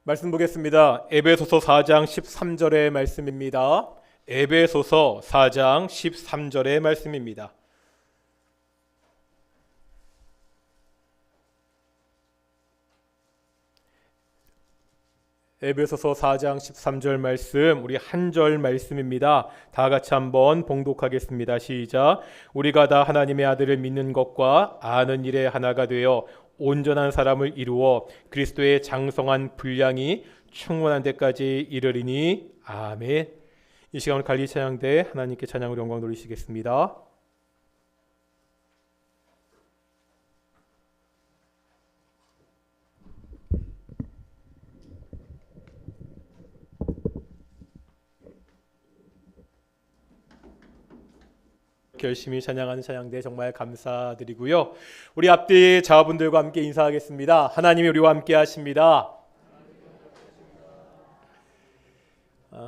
말씀 보겠습니다. 에베소서 4장 13절의 말씀입니다. 에베소서 4장 13절의 말씀입니다. 에베소서 4장 13절 말씀, 우리 한 절 말씀입니다. 다 같이 한번 봉독하겠습니다. 시작. 우리가 다 하나님의 아들을 믿는 것과 아는 일에 하나가 되어 온전한 사람을 이루어 그리스도의 장성한 분량이 충만한 데까지 이르리니 아멘. 이 시간을 관리 찬양대 하나님께 찬양으로 영광 돌리시겠습니다. 열심히 찬양하는 찬양대 정말 감사드리고요. 우리 앞뒤 자분들과 함께 인사하겠습니다. 하나님이 우리와 함께 하십니다.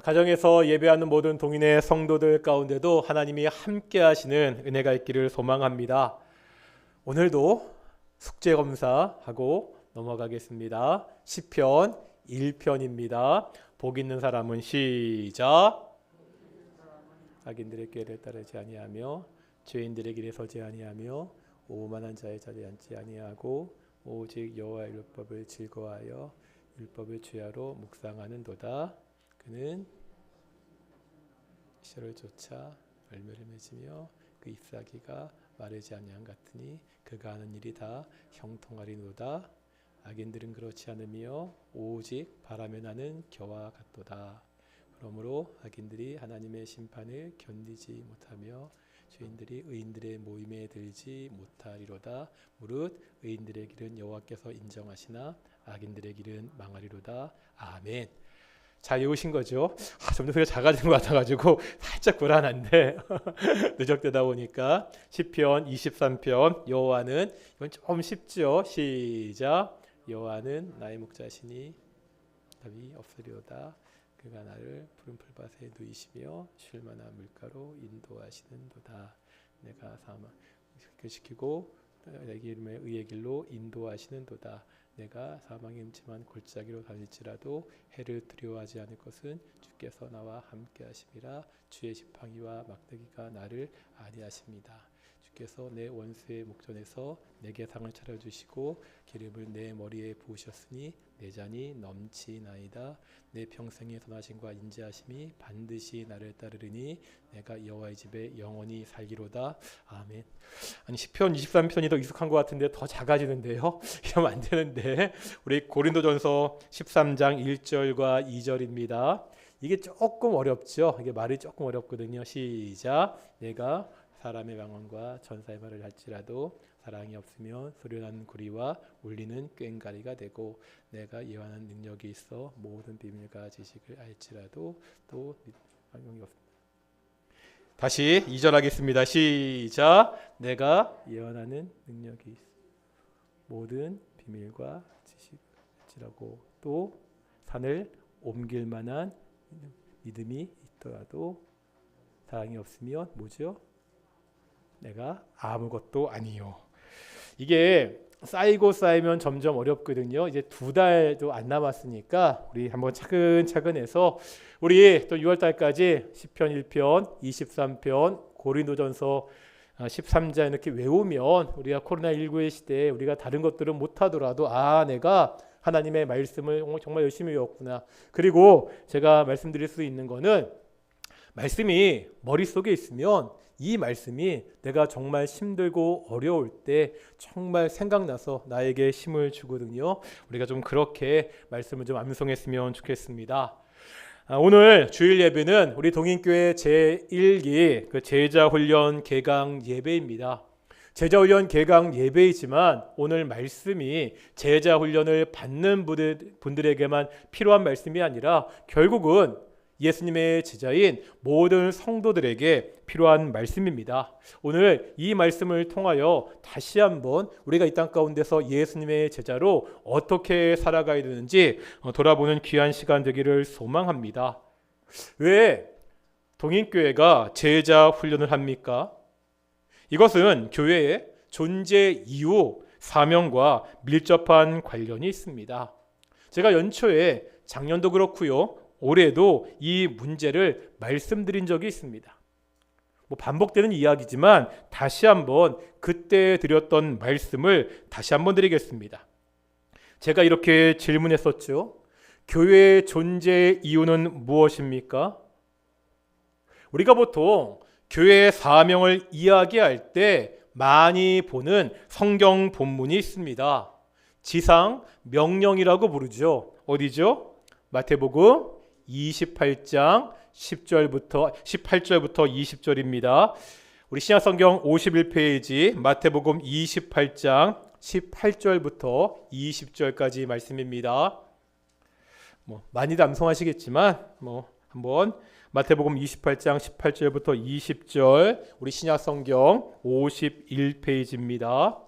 가정에서 예배하는 모든 동인의 성도들 가운데도 하나님이 함께 하시는 은혜가 있기를 소망합니다. 오늘도 숙제 검사하고 넘어가겠습니다. 시편 1편입니다. 복 있는 사람은 시작. 악인들의 꾀를 따르지 아니하며 죄인들의 길에 서지 아니하며 오만한 자의 자리에 앉지 아니하고 오직 여호와의 율법을 즐거워하여 율법을 주야로 묵상하는도다. 그는 시절을 쫓아 열매를 맺으며 그 잎사귀가 마르지 아니한 같으니 그가 하는 일이 다 형통하리로다. 악인들은 그렇지 않으며 오직 바람에 나는 겨와 같도다. 그러므로 악인들이 하나님의 심판을 견디지 못하며 죄인들이 의인들의 모임에 들지 못하리로다. 무릇 의인들의 길은 여호와께서 인정하시나 악인들의 길은 망하리로다. 아멘. 잘 외우신 거죠? 점점 소리가 작아지는 것 같아가지고 살짝 불안한데 누적되다 보니까 시편 23편 여호와는, 이건 좀 쉽죠? 시작. 여호와는 나의 목자시니 답이 없으리로다. 그가 나를 푸른 풀밭에 누이시며 쉴 만한 물가로 인도하시는도다. 내가 사망시키고 내게 이름의 의의 길로 인도하시는도다. 내가 사망의 음침한 골짜기로 다닐지라도 해를 두려워하지 않을 것은 주께서 나와 함께 하심이라. 주의 지팡이와 막대기가 나를 안위하십니다. 주께서 내 원수의 목전에서 내게 상을 차려주시고 기름을 내 머리에 부으셨으니 내 잔이 넘치나이다. 내 평생의 선하심과 인자하심이 반드시 나를 따르리니 내가 여호와의 집에 영원히 살기로다. 아멘. 아니 시편 23편이 더 익숙한 것 같은데 더 작아지는데요. 이러면 안 되는데 우리 고린도전서 13장 1절과 2절입니다. 이게 조금 어렵죠. 이게 말이 조금 어렵거든요. 시작. 내가 사람의 방언과 천사의 말을 할지라도 사랑이 없으면 소리나는 구리와 울리는 꽹과리가 되고 내가 예언하는 능력이 있어 모든 비밀과 지식을 알지라도 또 방용이 없습니다. 다시 2절 하겠습니다. 시작. 내가 예언하는 능력이 있어 모든 비밀과 지식을 알지라고 또 산을 옮길 만한 믿음이 있더라도 사랑이 없으면 뭐죠? 내가 아무것도 아니요. 이게 쌓이고 쌓이면 점점 어렵거든요. 이제 2달도 안 남았으니까 우리 한번 차근차근 해서 우리 또 6월달까지 시편 1편, 23편, 고린도전서 13장 이렇게 외우면 우리가 코로나19의 시대에 우리가 다른 것들은 못하더라도 내가 하나님의 말씀을 정말 열심히 외웠구나. 그리고 제가 말씀드릴 수 있는 거는 말씀이 머릿속에 있으면 이 말씀이 내가 정말 힘들고 어려울 때 정말 생각나서 나에게 힘을 주거든요. 우리가 좀 그렇게 말씀을 좀 암송했으면 좋겠습니다. 오늘 주일 예배는 우리 동인교회 제1기 그 제자훈련 개강 예배입니다. 제자훈련 개강 예배이지만 오늘 말씀이 제자훈련을 받는 분들에게만 필요한 말씀이 아니라 결국은 예수님의 제자인 모든 성도들에게 필요한 말씀입니다. 오늘 이 말씀을 통하여 다시 한번 우리가 이 땅 가운데서 예수님의 제자로 어떻게 살아가야 되는지 돌아보는 귀한 시간 되기를 소망합니다. 왜 동인교회가 제자 훈련을 합니까? 이것은 교회의 존재 이유, 사명과 밀접한 관련이 있습니다. 제가 연초에 작년도 그렇고요, 올해도 이 문제를 말씀드린 적이 있습니다. 반복되는 이야기지만 다시 한번 그때 드렸던 말씀을 다시 한번 드리겠습니다. 제가 이렇게 질문했었죠. 교회의 존재의 이유는 무엇입니까? 우리가 보통 교회의 사명을 이야기할 때 많이 보는 성경 본문이 있습니다. 지상 명령이라고 부르죠. 어디죠? 마태복음 28장 18절부터 20절입니다. 우리 신약성경 51페이지 마태복음 28장 18절부터 20절까지 말씀입니다. 많이들 암송하시겠지만 한번 마태복음 28장 18절부터 20절, 우리 신약성경 51페이지입니다.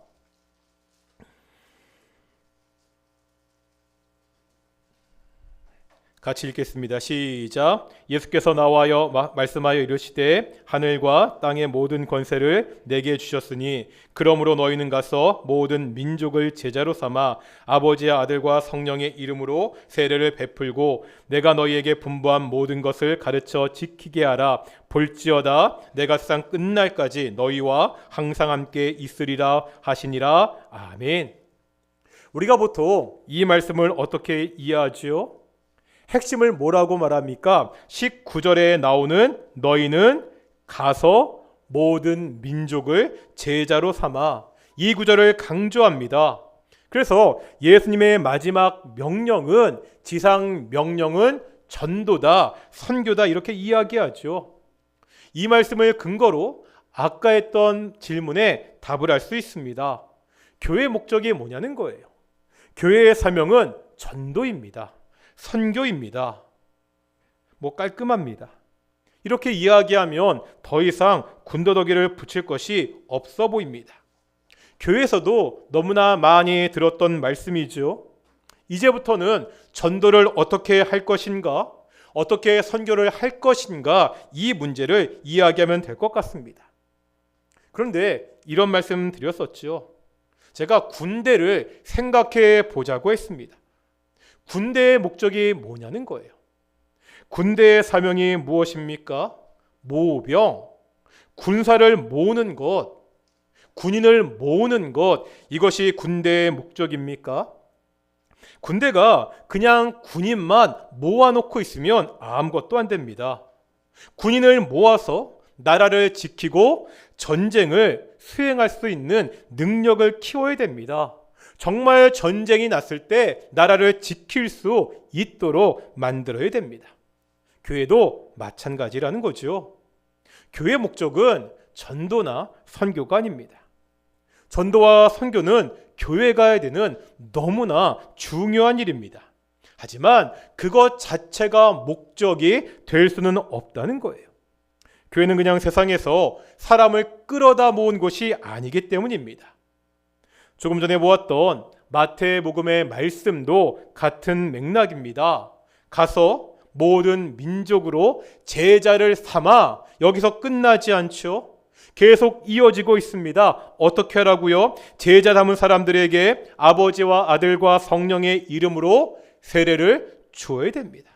같이 읽겠습니다. 시작. 예수께서 나와여 말씀하여 이르시되 하늘과 땅의 모든 권세를 내게 주셨으니 그러므로 너희는 가서 모든 민족을 제자로 삼아 아버지의 아들과 성령의 이름으로 세례를 베풀고 내가 너희에게 분부한 모든 것을 가르쳐 지키게 하라. 볼지어다 내가 세상 끝날까지 너희와 항상 함께 있으리라 하시니라. 아멘. 우리가 보통 이 말씀을 어떻게 이해하지요? 핵심을 뭐라고 말합니까? 19절에 나오는 너희는 가서 모든 민족을 제자로 삼아, 이 구절을 강조합니다. 그래서 예수님의 마지막 명령은, 지상 명령은 전도다, 선교다, 이렇게 이야기하죠. 이 말씀을 근거로 아까 했던 질문에 답을 할 수 있습니다. 교회의 목적이 뭐냐는 거예요. 교회의 사명은 전도입니다. 선교입니다. 깔끔합니다. 이렇게 이야기하면 더 이상 군더더기를 붙일 것이 없어 보입니다. 교회에서도 너무나 많이 들었던 말씀이죠. 이제부터는 전도를 어떻게 할 것인가, 어떻게 선교를 할 것인가, 이 문제를 이야기하면 될 것 같습니다. 그런데 이런 말씀 드렸었죠. 제가 군대를 생각해 보자고 했습니다. 군대의 목적이 뭐냐는 거예요. 군대의 사명이 무엇입니까? 모병, 군사를 모으는 것, 군인을 모으는 것, 이것이 군대의 목적입니까? 군대가 그냥 군인만 모아놓고 있으면 아무것도 안 됩니다. 군인을 모아서 나라를 지키고 전쟁을 수행할 수 있는 능력을 키워야 됩니다. 정말 전쟁이 났을 때 나라를 지킬 수 있도록 만들어야 됩니다. 교회도 마찬가지라는 거죠. 교회의 목적은 전도나 선교가 아닙니다. 전도와 선교는 교회가 해야 되는 너무나 중요한 일입니다. 하지만 그것 자체가 목적이 될 수는 없다는 거예요. 교회는 그냥 세상에서 사람을 끌어다 모은 곳이 아니기 때문입니다. 조금 전에 보았던 마태복음의 말씀도 같은 맥락입니다. 가서 모든 민족으로 제자를 삼아, 여기서 끝나지 않죠. 계속 이어지고 있습니다. 어떻게 하라고요? 제자 삼은 사람들에게 아버지와 아들과 성령의 이름으로 세례를 주어야 됩니다.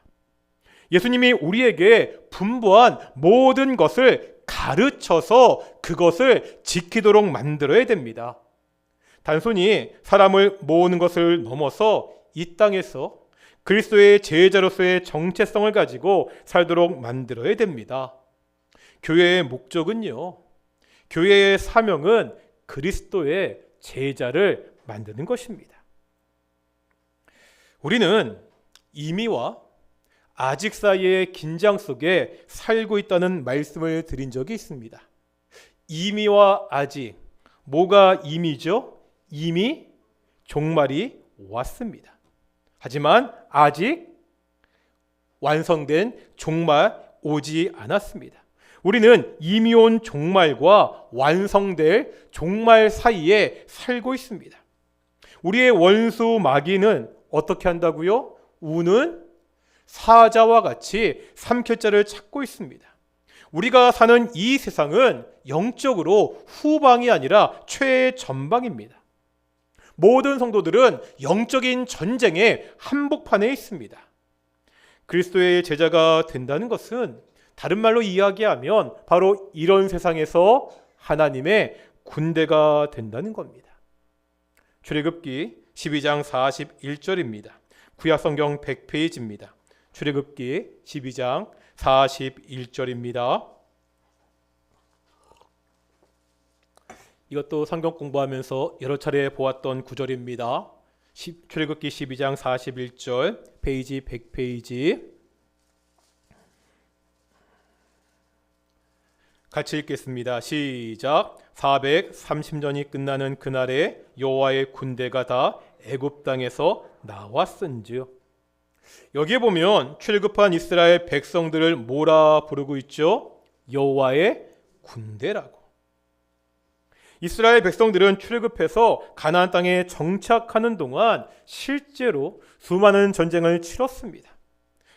예수님이 우리에게 분부한 모든 것을 가르쳐서 그것을 지키도록 만들어야 됩니다. 단순히 사람을 모으는 것을 넘어서 이 땅에서 그리스도의 제자로서의 정체성을 가지고 살도록 만들어야 됩니다. 교회의 목적은요, 교회의 사명은 그리스도의 제자를 만드는 것입니다. 우리는 이미와 아직 사이의 긴장 속에 살고 있다는 말씀을 드린 적이 있습니다. 이미와 아직, 뭐가 이미죠? 이미 종말이 왔습니다. 하지만 아직 완성된 종말 오지 않았습니다. 우리는 이미 온 종말과 완성될 종말 사이에 살고 있습니다. 우리의 원수 마귀는 어떻게 한다고요? 우는 사자와 같이 삼킬 자를 찾고 있습니다. 우리가 사는 이 세상은 영적으로 후방이 아니라 최전방입니다. 모든 성도들은 영적인 전쟁의 한복판에 있습니다. 그리스도의 제자가 된다는 것은 다른 말로 이야기하면 바로 이런 세상에서 하나님의 군대가 된다는 겁니다. 출애굽기 12장 41절입니다. 구약성경 100페이지입니다. 출애굽기 12장 41절입니다. 이것도 성경 공부하면서 여러 차례 보았던 구절입니다. 출애굽기 12장 41절, 페이지 100페이지. 같이 읽겠습니다. 시작. 430년이 끝나는 그날에 여호와의 군대가 다 애굽 땅에서 나왔은즉. 여기에 보면 출애굽한 이스라엘 백성들을 뭐라 부르고 있죠? 여호와의 군대라고. 이스라엘 백성들은 출애굽해서 가나안 땅에 정착하는 동안 실제로 수많은 전쟁을 치렀습니다.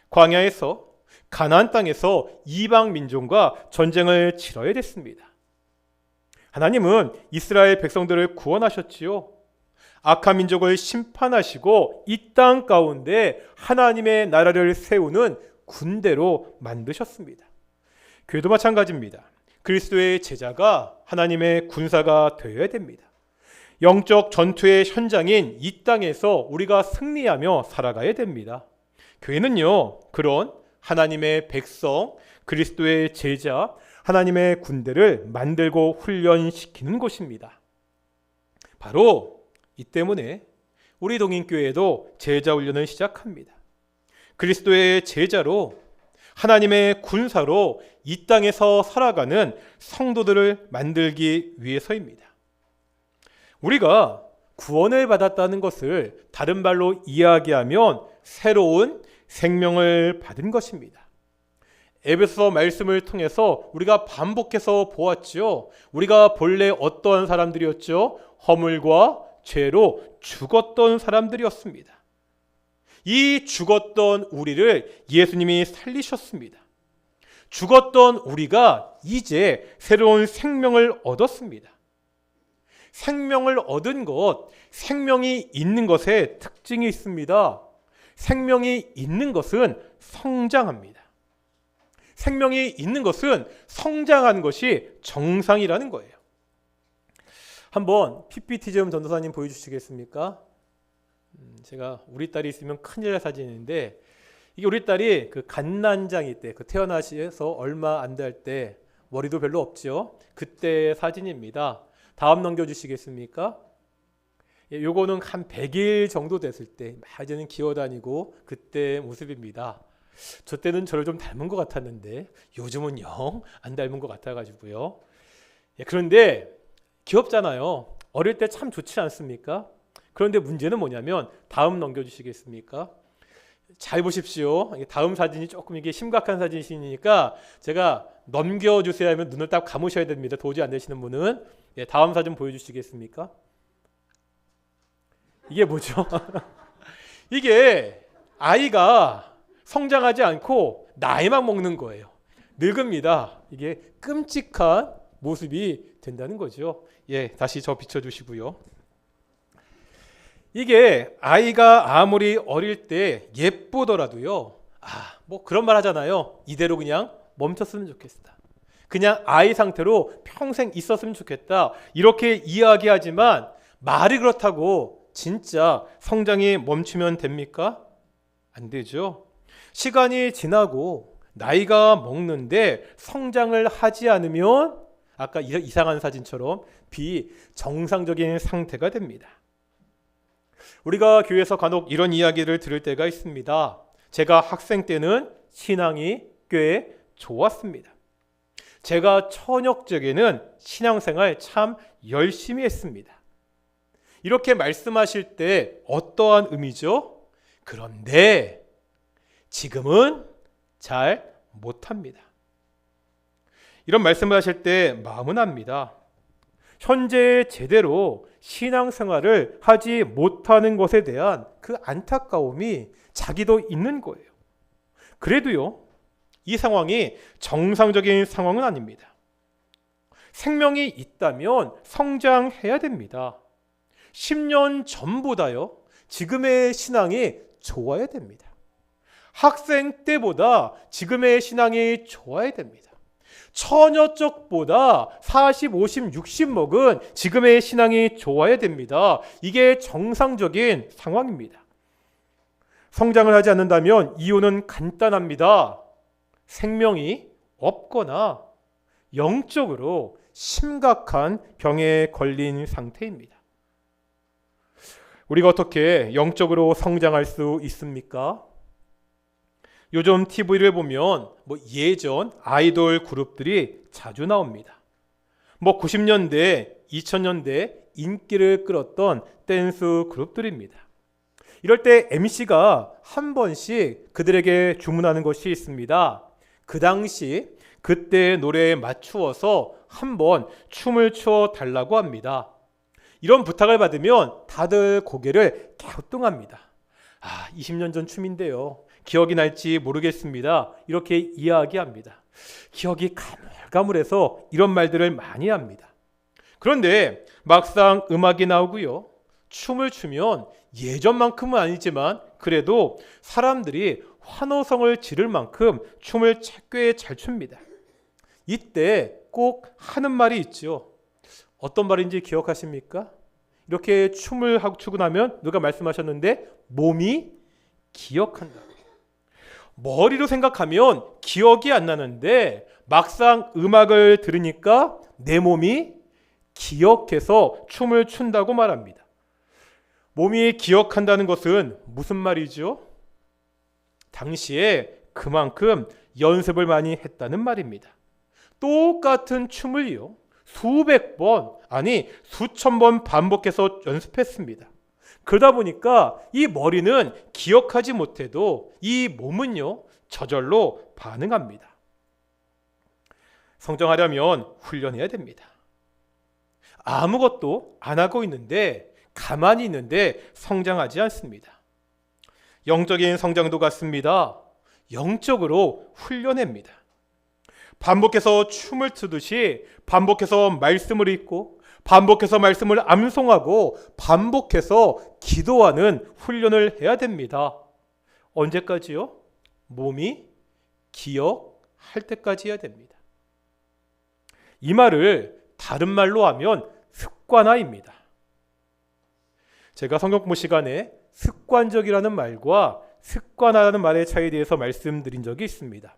광야에서 가나안 땅에서 이방 민족과 전쟁을 치러야 됐습니다. 하나님은 이스라엘 백성들을 구원하셨지요. 악한 민족을 심판하시고 이 땅 가운데 하나님의 나라를 세우는 군대로 만드셨습니다. 교회도 마찬가지입니다. 그리스도의 제자가 하나님의 군사가 되어야 됩니다. 영적 전투의 현장인 이 땅에서 우리가 승리하며 살아가야 됩니다. 교회는요, 그런 하나님의 백성, 그리스도의 제자, 하나님의 군대를 만들고 훈련시키는 곳입니다. 바로 이 때문에 우리 동인교회도 제자 훈련을 시작합니다. 그리스도의 제자로 하나님의 군사로 이 땅에서 살아가는 성도들을 만들기 위해서입니다. 우리가 구원을 받았다는 것을 다른 말로 이야기하면 새로운 생명을 받은 것입니다. 에베소 말씀을 통해서 우리가 반복해서 보았죠. 우리가 본래 어떠한 사람들이었죠? 허물과 죄로 죽었던 사람들이었습니다. 이 죽었던 우리를 예수님이 살리셨습니다. 죽었던 우리가 이제 새로운 생명을 얻었습니다. 생명을 얻은 것, 생명이 있는 것에 특징이 있습니다. 생명이 있는 것은 성장합니다. 생명이 있는 것은 성장하는 것이 정상이라는 거예요. 한번 PPT 좀 전도사님 보여주시겠습니까? 제가 우리 딸이 있으면 큰일 날 사진인데, 이게 우리 딸이 그 갓난장이 때, 그 태어나셔서 얼마 안 될 때, 머리도 별로 없죠. 그때 사진입니다. 다음 넘겨주시겠습니까? 요거는 한 100일 정도 됐을 때, 이제는 기어다니고 그때 모습입니다. 저 때는 저를 좀 닮은 것 같았는데 요즘은 영 안 닮은 것 같아가지고요. 그런데 귀엽잖아요. 어릴 때 참 좋지 않습니까? 그런데 문제는 뭐냐면, 다음 넘겨주시겠습니까? 잘 보십시오. 다음 사진이 조금 이게 심각한 사진이니까 제가 넘겨주세요 하면 눈을 딱 감으셔야 됩니다. 도저히 안 되시는 분은. 다음 사진 보여주시겠습니까? 이게 뭐죠? 이게 아이가 성장하지 않고 나이만 먹는 거예요. 늙습니다. 이게 끔찍한 모습이 된다는 거죠. 다시 저 비춰주시고요. 이게 아이가 아무리 어릴 때 예쁘더라도요, 뭐 그런 말 하잖아요. 이대로 그냥 멈췄으면 좋겠다. 그냥 아이 상태로 평생 있었으면 좋겠다. 이렇게 이야기하지만 말이 그렇다고 진짜 성장이 멈추면 됩니까? 안 되죠. 시간이 지나고 나이가 먹는데 성장을 하지 않으면 아까 이상한 사진처럼 비정상적인 상태가 됩니다. 우리가 교회에서 간혹 이런 이야기를 들을 때가 있습니다. 제가 학생 때는 신앙이 꽤 좋았습니다. 제가 처녀 때에는 신앙생활 참 열심히 했습니다. 이렇게 말씀하실 때 어떠한 의미죠? 그런데 지금은 잘 못합니다. 이런 말씀을 하실 때 마음은 압니다. 현재 제대로 신앙생활을 하지 못하는 것에 대한 그 안타까움이 자기도 있는 거예요. 그래도요, 이 상황이 정상적인 상황은 아닙니다. 생명이 있다면 성장해야 됩니다. 10년 전보다요, 지금의 신앙이 좋아야 됩니다. 학생 때보다 지금의 신앙이 좋아야 됩니다. 처녀 쪽보다 40, 50, 60 먹은 지금의 신앙이 좋아야 됩니다. 이게 정상적인 상황입니다. 성장을 하지 않는다면 이유는 간단합니다. 생명이 없거나 영적으로 심각한 병에 걸린 상태입니다. 우리가 어떻게 영적으로 성장할 수 있습니까? 요즘 TV를 보면 예전 아이돌 그룹들이 자주 나옵니다. 90년대, 2000년대 인기를 끌었던 댄스 그룹들입니다. 이럴 때 MC가 한 번씩 그들에게 주문하는 것이 있습니다. 그 당시 그때 노래에 맞추어서 한번 춤을 춰 달라고 합니다. 이런 부탁을 받으면 다들 고개를 갸우뚱합니다. 20년 전 춤인데요, 기억이 날지 모르겠습니다. 이렇게 이야기합니다. 기억이 가물가물해서 이런 말들을 많이 합니다. 그런데 막상 음악이 나오고요, 춤을 추면 예전만큼은 아니지만 그래도 사람들이 환호성을 지를 만큼 춤을 꽤 잘 춥니다. 이때 꼭 하는 말이 있죠. 어떤 말인지 기억하십니까? 이렇게 춤을 하고 추고 나면 누가 말씀하셨는데 몸이 기억한다. 머리로 생각하면 기억이 안 나는데 막상 음악을 들으니까 내 몸이 기억해서 춤을 춘다고 말합니다. 몸이 기억한다는 것은 무슨 말이죠? 당시에 그만큼 연습을 많이 했다는 말입니다. 똑같은 춤을요, 수백 번, 아니 수천 번 반복해서 연습했습니다. 그러다 보니까 이 머리는 기억하지 못해도 이 몸은요, 저절로 반응합니다. 성장하려면 훈련해야 됩니다. 아무것도 안 하고 있는데, 가만히 있는데 성장하지 않습니다. 영적인 성장도 같습니다. 영적으로 훈련합니다. 반복해서 춤을 추듯이 반복해서 말씀을 읽고 반복해서 말씀을 암송하고 반복해서 기도하는 훈련을 해야 됩니다. 언제까지요? 몸이 기억할 때까지 해야 됩니다. 이 말을 다른 말로 하면 습관화입니다. 제가 성경 공부 시간에 습관적이라는 말과 습관화라는 말의 차이에 대해서 말씀드린 적이 있습니다.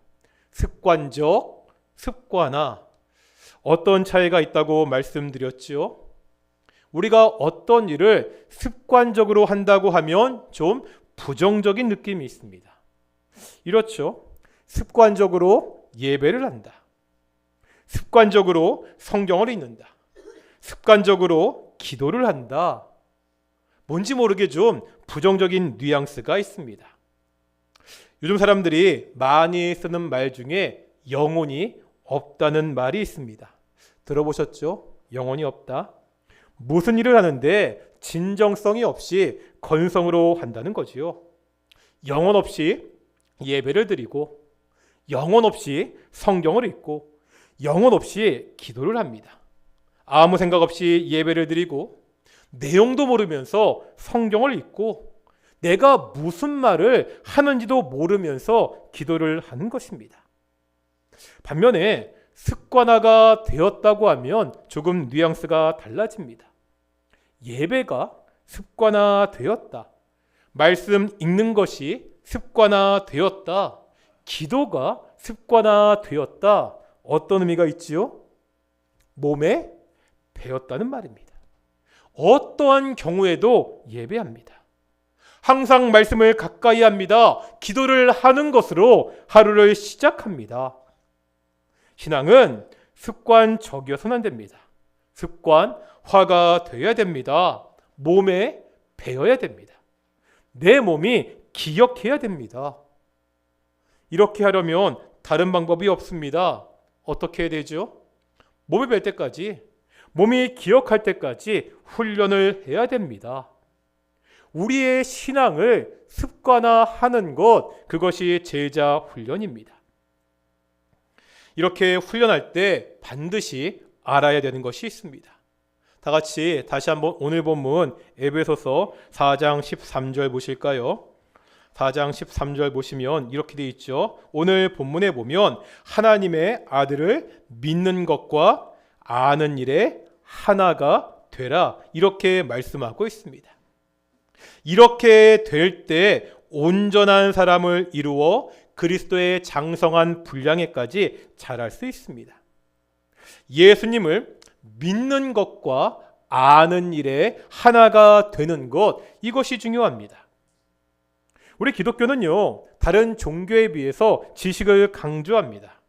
습관적, 습관화, 어떤 차이가 있다고 말씀드렸죠? 우리가 어떤 일을 습관적으로 한다고 하면 좀 부정적인 느낌이 있습니다. 이렇죠. 습관적으로 예배를 한다. 습관적으로 성경을 읽는다. 습관적으로 기도를 한다. 뭔지 모르게 좀 부정적인 뉘앙스가 있습니다. 요즘 사람들이 많이 쓰는 말 중에 영혼이 없다는 말이 있습니다. 들어보셨죠? 영혼이 없다. 무슨 일을 하는데 진정성이 없이 건성으로 한다는 거지요. 영혼 없이 예배를 드리고, 영혼 없이 성경을 읽고, 영혼 없이 기도를 합니다. 아무 생각 없이 예배를 드리고, 내용도 모르면서 성경을 읽고, 내가 무슨 말을 하는지도 모르면서 기도를 하는 것입니다. 반면에 습관화가 되었다고 하면 조금 뉘앙스가 달라집니다. 예배가 습관화되었다. 말씀 읽는 것이 습관화되었다. 기도가 습관화되었다. 어떤 의미가 있지요? 몸에 배었다는 말입니다. 어떠한 경우에도 예배합니다. 항상 말씀을 가까이 합니다. 기도를 하는 것으로 하루를 시작합니다. 신앙은 습관적이어서는 안 됩니다. 습관화가 되어야 됩니다. 몸에 배어야 됩니다. 내 몸이 기억해야 됩니다. 이렇게 하려면 다른 방법이 없습니다. 어떻게 해야 되죠? 몸이 뵐 때까지, 몸이 기억할 때까지 훈련을 해야 됩니다. 우리의 신앙을 습관화하는 것, 그것이 제자 훈련입니다. 이렇게 훈련할 때 반드시 알아야 되는 것이 있습니다. 다 같이 다시 한번 오늘 본문 에베소서 4장 13절 보실까요? 4장 13절 보시면 이렇게 되어 있죠. 오늘 본문에 보면 하나님의 아들을 믿는 것과 아는 일에 하나가 되라, 이렇게 말씀하고 있습니다. 이렇게 될 때 온전한 사람을 이루어 그리스도의 장성한 분량에까지 자랄 수 있습니다. 예수님을 믿는 것과 아는 일에 하나가 되는 것, 이것이 중요합니다. 우리 기독교는요, 다른 종교에 비해서 지식을 강조합니다.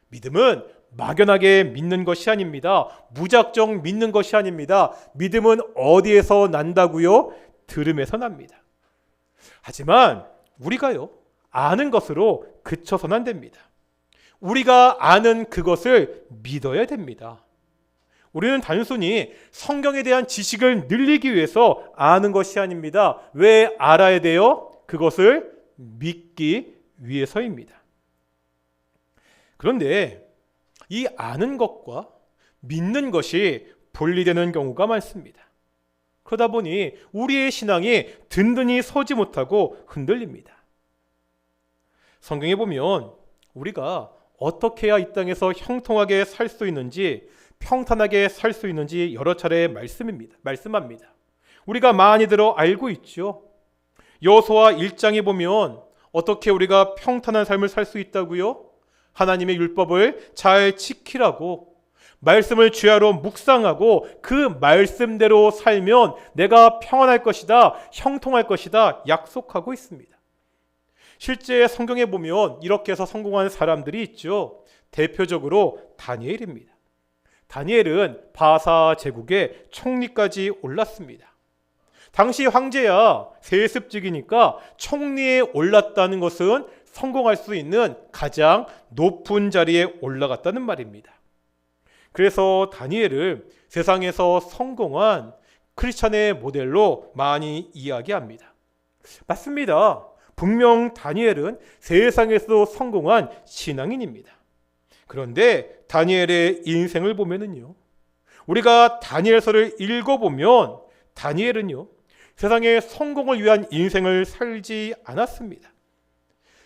믿음은 막연하게 믿는 것이 아닙니다. 무작정 믿는 것이 아닙니다. 믿음은 어디에서 난다고요? 들음에서 납니다. 하지만 우리가요, 아는 것으로 그쳐서는 안 됩니다. 우리가 아는 그것을 믿어야 됩니다. 우리는 단순히 성경에 대한 지식을 늘리기 위해서 아는 것이 아닙니다. 왜 알아야 돼요? 그것을 믿기 위해서입니다. 그런데 이 아는 것과 믿는 것이 분리되는 경우가 많습니다. 그러다 보니 우리의 신앙이 든든히 서지 못하고 흔들립니다. 성경에 보면 우리가 어떻게 해야 이 땅에서 형통하게 살 수 있는지, 평탄하게 살 수 있는지 여러 차례 말씀합니다. 우리가 많이 들어 알고 있죠. 여호수아 1장에 보면 어떻게 우리가 평탄한 삶을 살 수 있다고요? 하나님의 율법을 잘 지키라고, 말씀을 주야로 묵상하고 그 말씀대로 살면 내가 평안할 것이다, 형통할 것이다 약속하고 있습니다. 실제 성경에 보면 이렇게 해서 성공한 사람들이 있죠. 대표적으로 다니엘입니다. 다니엘은 바사 제국의 총리까지 올랐습니다. 당시 황제야 세습직이니까 총리에 올랐다는 것은 성공할 수 있는 가장 높은 자리에 올라갔다는 말입니다. 그래서 다니엘을 세상에서 성공한 크리스찬의 모델로 많이 이야기합니다. 맞습니다. 분명 다니엘은 세상에서 성공한 신앙인입니다. 그런데 다니엘의 인생을 보면은요, 우리가 다니엘서를 읽어보면 다니엘은요, 세상의 성공을 위한 인생을 살지 않았습니다.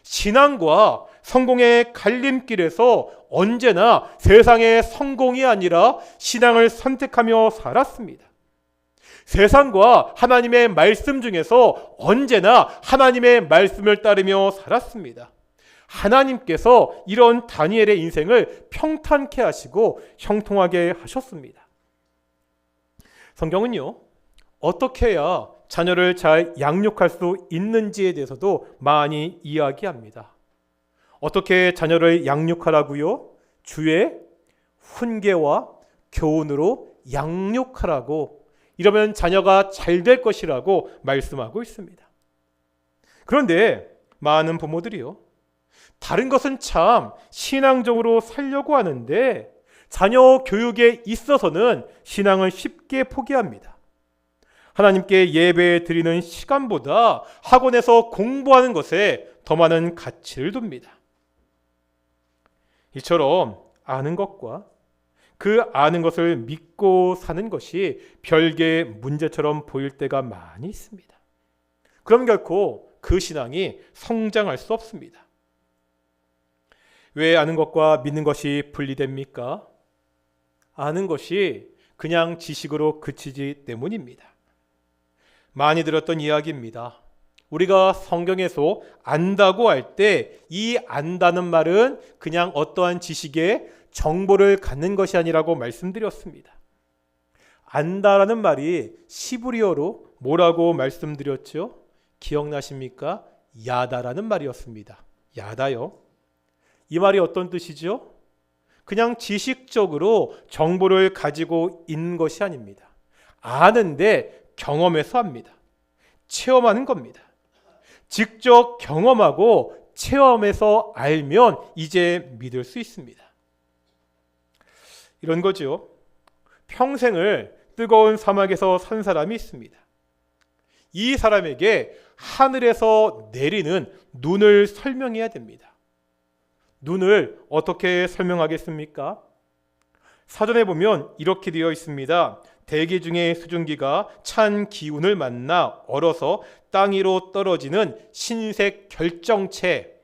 신앙과 성공의 갈림길에서 언제나 세상의 성공이 아니라 신앙을 선택하며 살았습니다. 세상과 하나님의 말씀 중에서 언제나 하나님의 말씀을 따르며 살았습니다. 하나님께서 이런 다니엘의 인생을 평탄케 하시고 형통하게 하셨습니다. 성경은요, 어떻게 해야 자녀를 잘 양육할 수 있는지에 대해서도 많이 이야기합니다. 어떻게 자녀를 양육하라고요? 주의 훈계와 교훈으로 양육하라고, 이러면 자녀가 잘 될 것이라고 말씀하고 있습니다. 그런데 많은 부모들이요, 다른 것은 참 신앙적으로 살려고 하는데 자녀 교육에 있어서는 신앙을 쉽게 포기합니다. 하나님께 예배 드리는 시간보다 학원에서 공부하는 것에 더 많은 가치를 둡니다. 이처럼 아는 것과 그 아는 것을 믿고 사는 것이 별개의 문제처럼 보일 때가 많이 있습니다. 그럼 결코 그 신앙이 성장할 수 없습니다. 왜 아는 것과 믿는 것이 분리됩니까? 아는 것이 그냥 지식으로 그치지 때문입니다. 많이 들었던 이야기입니다. 우리가 성경에서 안다고 할 때 이 안다는 말은 그냥 어떠한 지식의 정보를 갖는 것이 아니라고 말씀드렸습니다. 안다라는 말이 시브리어로 뭐라고 말씀드렸죠? 기억나십니까? 야다라는 말이었습니다. 야다요. 이 말이 어떤 뜻이죠? 그냥 지식적으로 정보를 가지고 있는 것이 아닙니다. 아는데 경험해서 합니다. 체험하는 겁니다. 직접 경험하고 체험해서 알면 이제 믿을 수 있습니다. 이런 거죠. 평생을 뜨거운 사막에서 산 사람이 있습니다. 이 사람에게 하늘에서 내리는 눈을 설명해야 됩니다. 눈을 어떻게 설명하겠습니까? 사전에 보면 이렇게 되어 있습니다. 대기 중에 수증기가 찬 기운을 만나 얼어서 땅 위로 떨어지는 신색 결정체.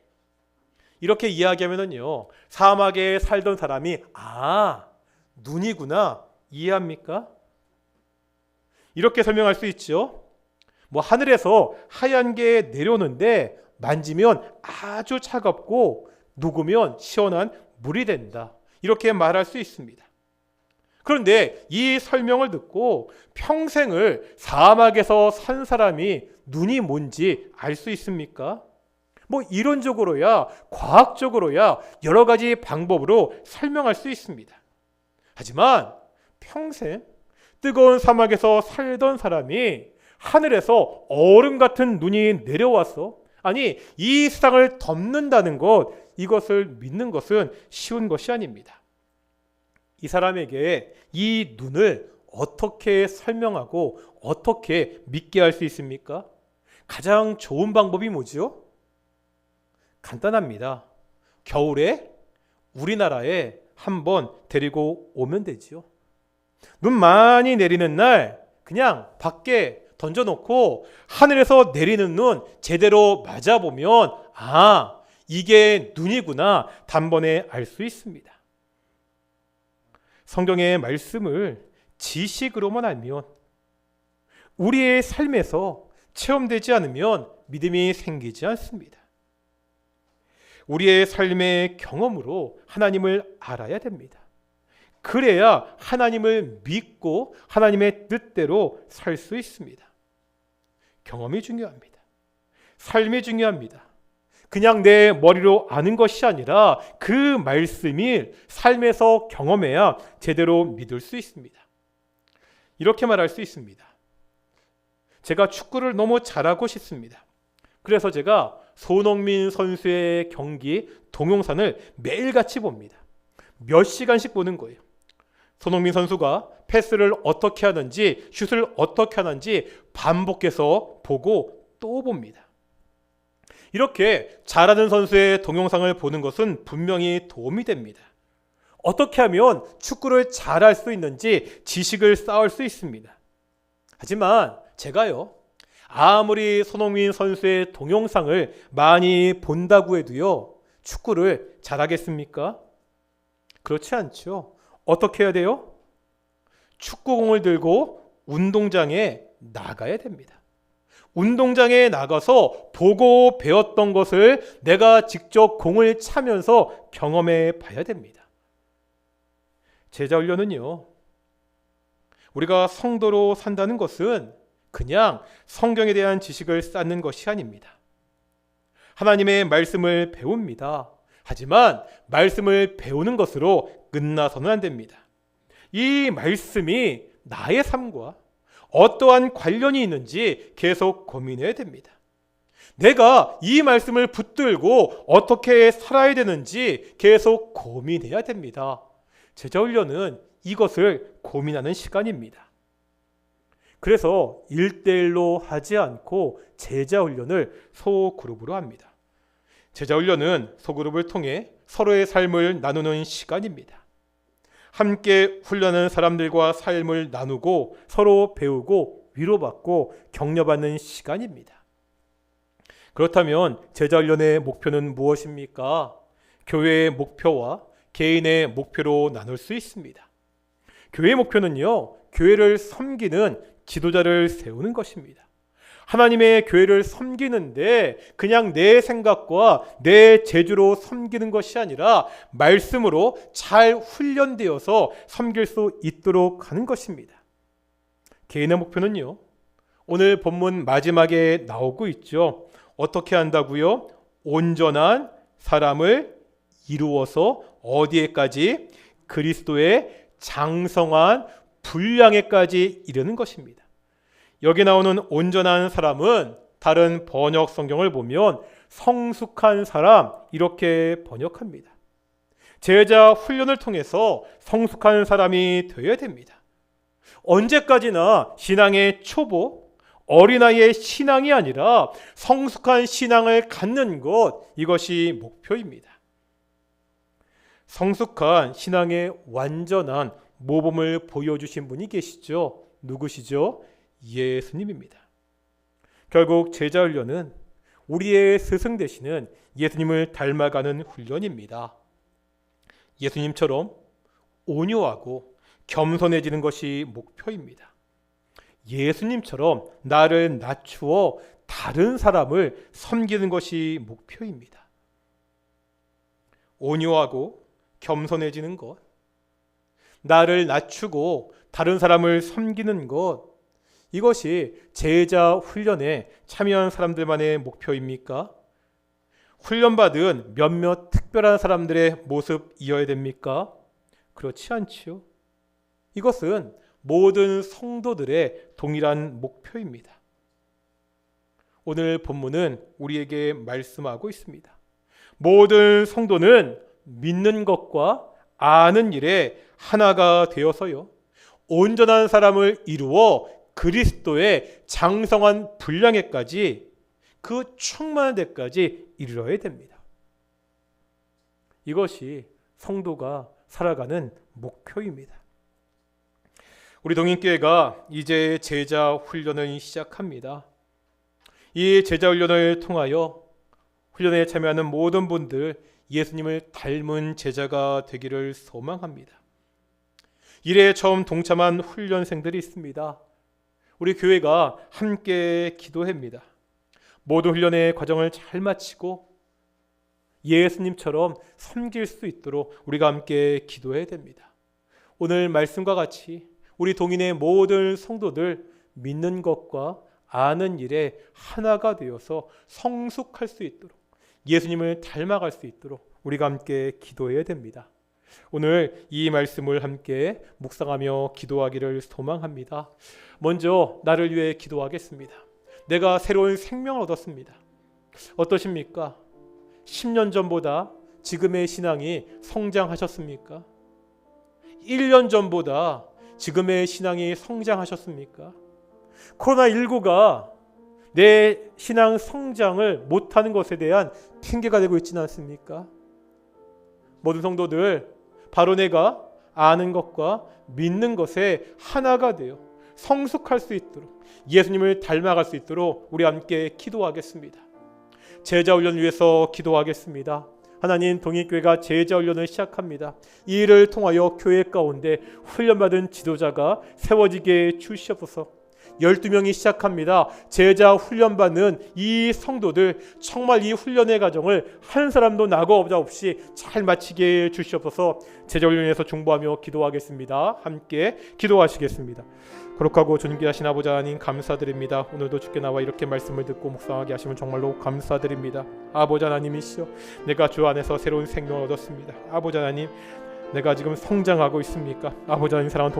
이렇게 이야기하면요, 사막에 살던 사람이 눈이구나 이해합니까? 이렇게 설명할 수 있죠. 하늘에서 하얀 게 내려오는데 만지면 아주 차갑고 녹으면 시원한 물이 된다. 이렇게 말할 수 있습니다. 그런데 이 설명을 듣고 평생을 사막에서 산 사람이 눈이 뭔지 알 수 있습니까? 이론적으로야 과학적으로야 여러 가지 방법으로 설명할 수 있습니다. 하지만 평생 뜨거운 사막에서 살던 사람이 하늘에서 얼음 같은 눈이 내려와서 이 세상을 덮는다는 것, 이것을 믿는 것은 쉬운 것이 아닙니다. 이 사람에게 이 눈을 어떻게 설명하고 어떻게 믿게 할 수 있습니까? 가장 좋은 방법이 뭐죠? 간단합니다. 겨울에 우리나라에 한번 데리고 오면 되지요. 눈 많이 내리는 날 그냥 밖에 던져놓고 하늘에서 내리는 눈 제대로 맞아보면 이게 눈이구나 단번에 알 수 있습니다. 성경의 말씀을 지식으로만 알면, 우리의 삶에서 체험되지 않으면 믿음이 생기지 않습니다. 우리의 삶의 경험으로 하나님을 알아야 됩니다. 그래야 하나님을 믿고 하나님의 뜻대로 살 수 있습니다. 경험이 중요합니다. 삶이 중요합니다. 그냥 내 머리로 아는 것이 아니라 그 말씀이 삶에서 경험해야 제대로 믿을 수 있습니다. 이렇게 말할 수 있습니다. 제가 축구를 너무 잘하고 싶습니다. 그래서 제가 손흥민 선수의 경기 동영상을 매일같이 봅니다. 몇 시간씩 보는 거예요. 손흥민 선수가 패스를 어떻게 하는지, 슛을 어떻게 하는지 반복해서 보고 또 봅니다. 이렇게 잘하는 선수의 동영상을 보는 것은 분명히 도움이 됩니다. 어떻게 하면 축구를 잘할 수 있는지 지식을 쌓을 수 있습니다. 하지만 제가요, 아무리 손흥민 선수의 동영상을 많이 본다고 해도요, 축구를 잘하겠습니까? 그렇지 않죠. 어떻게 해야 돼요? 축구공을 들고 운동장에 나가야 됩니다. 운동장에 나가서 보고 배웠던 것을 내가 직접 공을 차면서 경험해 봐야 됩니다. 제자훈련은요, 우리가 성도로 산다는 것은 그냥 성경에 대한 지식을 쌓는 것이 아닙니다. 하나님의 말씀을 배웁니다. 하지만 말씀을 배우는 것으로 끝나서는 안 됩니다. 이 말씀이 나의 삶과 어떠한 관련이 있는지 계속 고민해야 됩니다. 내가 이 말씀을 붙들고 어떻게 살아야 되는지 계속 고민해야 됩니다. 제자훈련은 이것을 고민하는 시간입니다. 그래서 1대1로 하지 않고 제자훈련을 소그룹으로 합니다. 제자훈련은 소그룹을 통해 서로의 삶을 나누는 시간입니다. 함께 훈련하는 사람들과 삶을 나누고 서로 배우고 위로받고 격려받는 시간입니다. 그렇다면 제자훈련의 목표는 무엇입니까? 교회의 목표와 개인의 목표로 나눌 수 있습니다. 교회의 목표는요, 교회를 섬기는 지도자를 세우는 것입니다. 하나님의 교회를 섬기는데 그냥 내 생각과 내 재주로 섬기는 것이 아니라 말씀으로 잘 훈련되어서 섬길 수 있도록 하는 것입니다. 개인의 목표는요, 오늘 본문 마지막에 나오고 있죠. 어떻게 한다고요? 온전한 사람을 이루어서 어디에까지? 그리스도의 장성한 분량에까지 이르는 것입니다. 여기 나오는 온전한 사람은 다른 번역 성경을 보면 성숙한 사람 이렇게 번역합니다. 제자 훈련을 통해서 성숙한 사람이 되어야 됩니다. 언제까지나 신앙의 초보, 어린아이의 신앙이 아니라 성숙한 신앙을 갖는 것, 이것이 목표입니다. 성숙한 신앙의 완전한 모범을 보여주신 분이 계시죠. 누구시죠? 예수님입니다. 결국 제자 훈련은 우리의 스승 되시는 예수님을 닮아가는 훈련입니다. 예수님처럼 온유하고 겸손해지는 것이 목표입니다. 예수님처럼 나를 낮추어 다른 사람을 섬기는 것이 목표입니다. 온유하고 겸손해지는 것, 나를 낮추고 다른 사람을 섬기는 것, 이것이 제자 훈련에 참여한 사람들만의 목표입니까? 훈련받은 몇몇 특별한 사람들의 모습이어야 됩니까? 그렇지 않지요. 이것은 모든 성도들의 동일한 목표입니다. 오늘 본문은 우리에게 말씀하고 있습니다. 모든 성도는 믿는 것과 아는 일에 하나가 되어서요, 온전한 사람을 이루어 그리스도의 장성한 분량에까지, 그 충만한 데까지 이르러야 됩니다. 이것이 성도가 살아가는 목표입니다. 우리 동인교회가 이제 제자 훈련을 시작합니다. 이 제자 훈련을 통하여 훈련에 참여하는 모든 분들 예수님을 닮은 제자가 되기를 소망합니다. 일에 처음 동참한 훈련생들이 있습니다. 우리 교회가 함께 기도합니다. 모든 훈련의 과정을 잘 마치고 예수님처럼 섬길 수 있도록 우리가 함께 기도해야 됩니다. 오늘 말씀과 같이 우리 동인의 모든 성도들 믿는 것과 아는 일에 하나가 되어서 성숙할 수 있도록, 예수님을 닮아갈 수 있도록 우리가 함께 기도해야 됩니다. 오늘 이 말씀을 함께 묵상하며 기도하기를 소망합니다. 먼저 나를 위해 기도하겠습니다. 내가 새로운 생명을 얻었습니다. 어떠십니까? 10년 전보다 지금의 신앙이 성장하셨습니까? 1년 전보다 지금의 신앙이 성장하셨습니까? 코로나19가 내 신앙 성장을 못하는 것에 대한 핑계가 되고 있지는 않습니까? 모든 성도들, 바로 내가 아는 것과 믿는 것에 하나가 되어 성숙할 수 있도록, 예수님을 닮아갈 수 있도록 우리 함께 기도하겠습니다. 제자 훈련을 위해서 기도하겠습니다. 하나님, 동인교회가 제자 훈련을 시작합니다. 이 일을 통하여 교회 가운데 훈련받은 지도자가 세워지게 주시옵소서. 12명이 시작합니다. 제자 훈련받는 이 성도들, 정말 이 훈련의 과정을 한 사람도 낙오 없이 잘 마치게 주시옵소서. 제자 훈련에서 중보하며 기도하겠습니다. 함께 기도하시겠습니다. 거룩하고 존귀하신 아버지 하나님, 감사드립니다. 오늘도 주께 나와 이렇게 말씀을 듣고 묵상하게 하시면 정말로 감사드립니다. 아버지 하나님이시여, 내가 주 안에서 새로운 생명을 얻었습니다. 아버지 하나님, 내가 지금 성장하고 있습니까? 아버지 하나님, 사랑하는